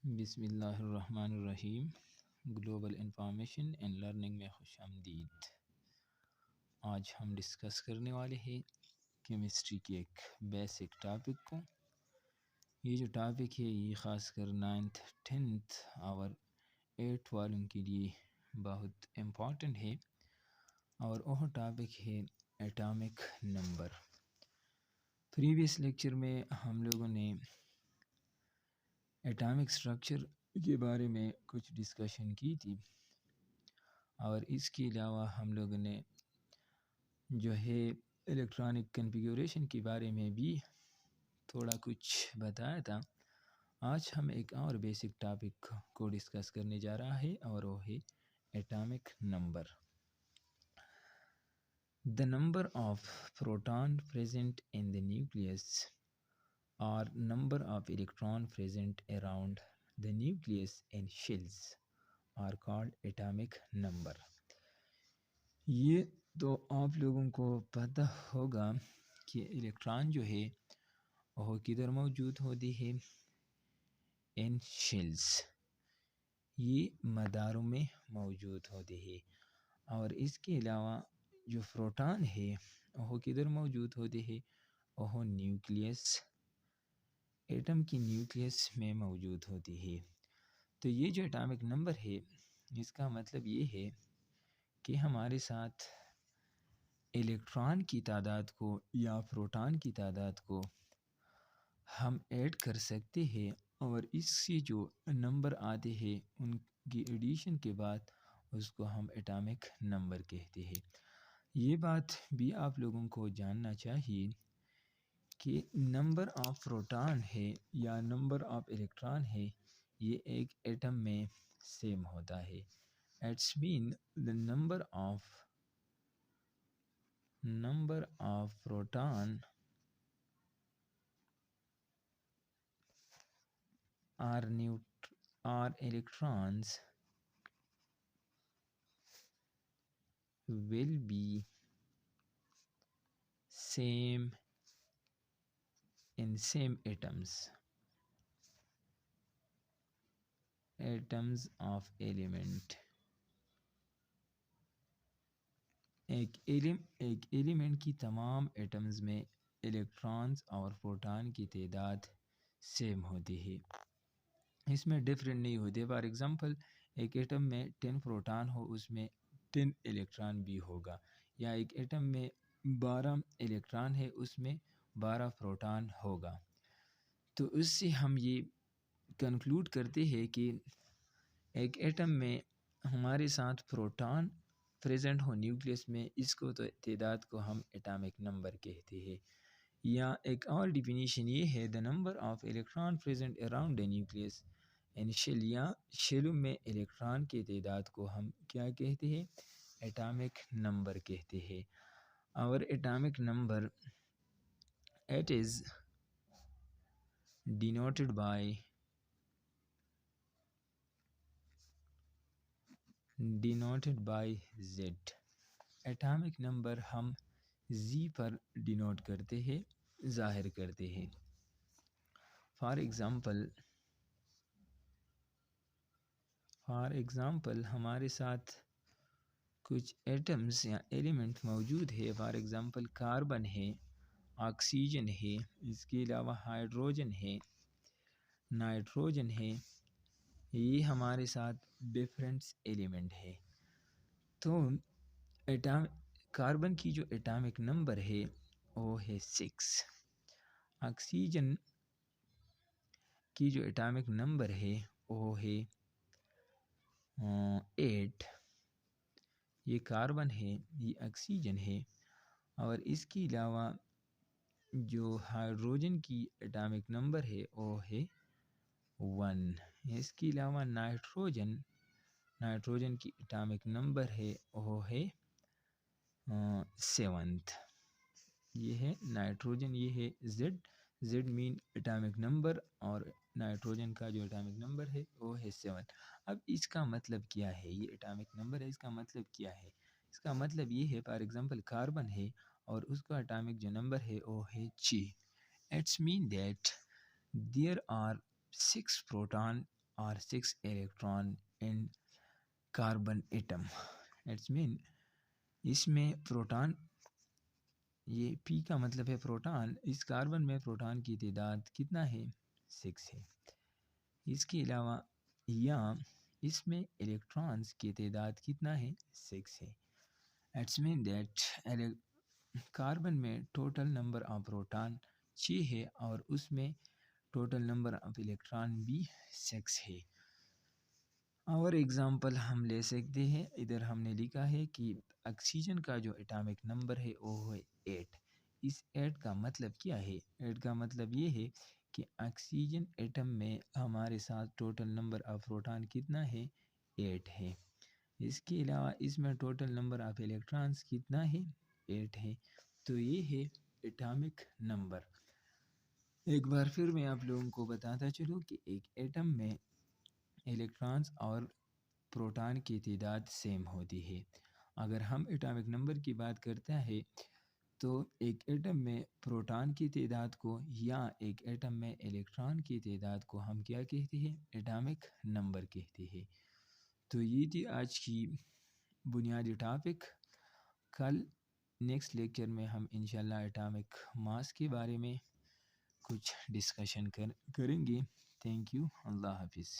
بسم اللہ الرحمن الرحیم۔ گلوبل انفارمیشن اینڈ لرننگ میں خوش آمدید۔ آج ہم ڈسکس کرنے والے ہیں کیمسٹری کے ایک بیسک ٹاپک کو۔ یہ جو ٹاپک ہے یہ خاص کر 9th 10th اور 8th والوں کے لیے بہت امپورٹنٹ ہے، اور وہ ٹاپک ہے ایٹامک نمبر۔ پریویس لیکچر میں ہم لوگوں نے ایٹامک سٹرکچر کے بارے میں کچھ ڈسکشن کی تھی، اور اس کے علاوہ ہم لوگوں نے جو ہے الیکٹرانک کنفیگوریشن کے بارے میں بھی تھوڑا کچھ بتایا تھا۔ آج ہم ایک اور بیسک ٹاپک کو ڈسکس کرنے جا رہا ہے، اور وہ ہے atomic number. The number of proton present in the nucleus or number of electron present around the nucleus and shells are called atomic number۔ یہ تو آپ لوگوں کو پتہ ہوگا کہ الیکٹران جو ہے وہ کدھر موجود ہوتی ہے؟ ان شیلز، یہ مداروں میں موجود ہوتے ہیں۔ اور اس کے علاوہ جو پروٹان ہے وہ کدھر موجود ہوتے ہیں؟ وہ نیوکلیس، ایٹم کی نیوکلیس میں موجود ہوتی ہے۔ تو یہ جو ایٹامک نمبر ہے اس کا مطلب یہ ہے کہ ہمارے ساتھ الیکٹران کی تعداد کو یا پروٹان کی تعداد کو ہم ایڈ کر سکتے ہیں، اور اس سے جو نمبر آتے ہیں ان کی ایڈیشن کے بعد اس کو ہم ایٹامک نمبر کہتے ہیں۔ یہ بات بھی آپ لوگوں کو جاننا چاہیے کہ نمبر آف پروٹان ہے یا نمبر آف الیکٹران ہے، یہ ایک ایٹم میں سیم ہوتا ہے۔ It's mean the number of proton or electrons will be same in same atoms of element۔ ایک ایلیمنٹ کی تمام ایٹمز میں الیکٹرانز اور پروٹان کی تعداد سیم ہوتی ہے، اس میں ڈفرینٹ نہیں ہوتے۔ فار ایگزامپل ایک ایٹم میں 10 پروٹان ہو اس میں 10 الیکٹران بھی ہوگا، یا ایک ایٹم میں 12 الیکٹران ہے اس میں 12 پروٹان ہوگا۔ تو اس سے ہم یہ کنکلوڈ کرتے ہیں کہ ایک ایٹم میں ہمارے ساتھ پروٹان پریزنٹ ہو نیوکلیس میں، اس کو تو تعداد کو ہم ایٹامک نمبر کہتے ہیں۔ یا ایک اور ڈیفینیشن یہ ہے the number of electron present around the nucleus and shell، یا شیلوں میں الیکٹران کی تعداد کو ہم کیا کہتے ہیں؟ ایٹامک نمبر کہتے ہیں۔ اور atomic number it is denoted by Z۔ Atomic number ہم Z پر ڈینوٹ کرتے ہیں، ظاہر کرتے ہیں۔ فار ایگزامپل ہمارے ساتھ کچھ ایٹمز یا ایلیمنٹ موجود ہے۔ فار ایگزامپل کاربن ہے، آکسیجن ہے، اس کے علاوہ ہائیڈروجن ہے، نائٹروجن ہے، یہ ہمارے ساتھ ڈفرینٹ ایلیمنٹ ہے۔ تو کاربن کی جو ایٹامک نمبر ہے وہ ہے 6، آکسیجن کی جو ایٹامک نمبر ہے وہ ہے 8، یہ کاربن ہے، یہ آکسیجن ہے۔ اور اس کے علاوہ جو ہائیڈروجن کی ایٹامک نمبر ہے وہ ہے 1، اس کے علاوہ نائٹروجن کی ایٹامک نمبر ہے وہ ہے 7۔ یہ ہے نائٹروجن، یہ ہے Z مین ایٹامک نمبر، اور نائٹروجن کا جو ایٹامک نمبر ہے وہ ہے 7۔ اب اس کا مطلب کیا ہے؟ یہ ایٹامک نمبر ہے، اس کا مطلب کیا ہے؟ اس کا مطلب یہ ہے فار ایگزامپل کاربن ہے اور اس کا ایٹامک جو نمبر ہے وہ ہے 6۔ It's mean that there are 6 proton are 6 electron in carbon atom. It's mean اس میں پروٹان، یہ پی کا مطلب ہے پروٹان، اس کاربن میں پروٹان کی تعداد کتنا ہے؟ 6 ہے۔ اس کے علاوہ یا اس میں الیکٹرانز کی تعداد کتنا ہے؟ 6 ہے۔ اٹس مین دیٹ کاربن میں ٹوٹل نمبر آف پروٹان 6 ہے اور اس میں ٹوٹل نمبر آف الیکٹران بھی 6 ہے۔ اور ایگزامپل ہم لے سکتے ہیں، ادھر ہم نے لکھا ہے کہ آکسیجن کا جو اٹامک نمبر ہے وہ ہے 8۔ اس 8 کا مطلب کیا ہے؟ 8 کا مطلب یہ ہے کہ آکسیجن ایٹم میں ہمارے ساتھ ٹوٹل نمبر آف پروٹان کتنا ہے؟ 8 ہے۔ اس کے علاوہ اس میں ٹوٹل نمبر آف الیکٹرانز کتنا ہے؟ 8 ہے۔ تو یہ ہے اٹامک نمبر۔ ایک بار پھر میں آپ لوگوں کو بتاتا چلوں کہ ایک ایٹم میں الیکٹرانز اور پروٹان کی تعداد سیم ہوتی ہے۔ اگر ہم اٹامک نمبر کی بات کرتے ہیں تو ایک ایٹم میں پروٹان کی تعداد کو یا ایک ایٹم میں الیکٹران کی تعداد کو ہم کیا کہتے ہیں؟ اٹامک نمبر کہتے ہیں۔ تو یہ تھی آج کی بنیادی ٹاپک۔ کل نیکسٹ لیکچر میں ہم انشاءاللہ اٹامک ماس کے بارے میں کچھ ڈسکشن کریں گے۔ تھینک یو، اللہ حافظ۔